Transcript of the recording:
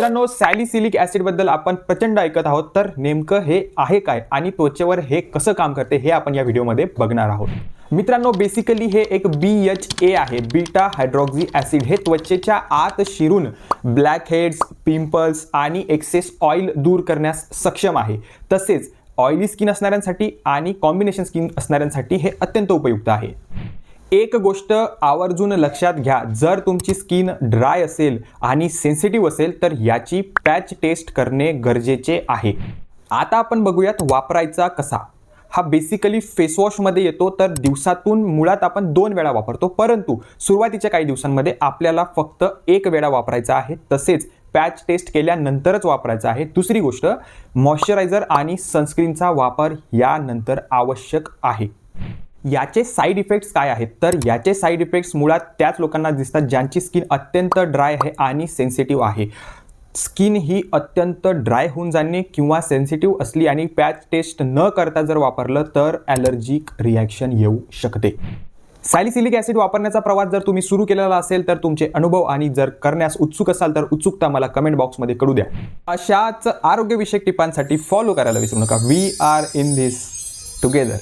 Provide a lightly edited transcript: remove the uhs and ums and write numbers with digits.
मित्रांनो, salicylic acid बद्दल आपण प्रचंड ऐकत आहोत, तर नेमकं हे आहे काय आणि त्वचेवर हे कसं काम करते हे आपण या व्हिडिओमध्ये बघणार आहोत. मित्रांनो, बेसिकली हे एक BHA आहे, बीटा हायड्रॉक्सी ऍसिड. हे त्वचेच्या आत शिरून ब्लॅक हेड्स, पिंपल्स आणि एक्सेस ऑइल दूर करण्यास सक्षम आहे. तसेच ऑइली स्किन असणाऱ्यांसाठी आणि कॉम्बिनेशन स्किन असणाऱ्यांसाठी हे अत्यंत उपयुक्त आहे. एक गोष्ट आवर्जून लक्षात घ्या, जर तुमची स्किन ड्राय असेल आणि सेन्सिटिव्ह असेल तर याची पॅच टेस्ट करणे गरजेचे आहे. आता आपण बघूयात वापरायचा कसा. हा बेसिकली फेसवॉशमध्ये येतो, तर दिवसातून मुळात आपण 2 वेळा वापरतो, परंतु सुरुवातीच्या काही दिवसांमध्ये आपल्याला फक्त 1 वेळा वापरायचा आहे. तसेच पॅच टेस्ट केल्यानंतरच वापरायचा आहे. दुसरी गोष्ट, मॉइश्चरायझर आणि सनस्क्रीनचा वापर यानंतर आवश्यक आहे. याचे साईड इफेक्ट्स काय आहेत, तर याचे साईड इफेक्ट्स मुळात त्याच लोकांना दिसतात ज्यांची स्किन अत्यंत ड्राय आहे आणि सेन्सिटिव्ह आहे. स्किन ही अत्यंत ड्राय होऊन जाणे किंवा सेन्सिटिव्ह असली आणि पॅच टेस्ट न करता जर वापरलं तर ॲलर्जिक रिॲक्शन येऊ शकते. सॅलिसिलिक ॲसिड वापरण्याचा प्रवास जर तुम्ही सुरू केलेला असेल तर तुमचे अनुभव आणि जर करण्यास उत्सुक असाल तर उत्सुकता मला कमेंट बॉक्समध्ये कळू द्या. अशाच आरोग्यविषयक टिपांसाठी फॉलो करायला विसरू नका. We are in this together.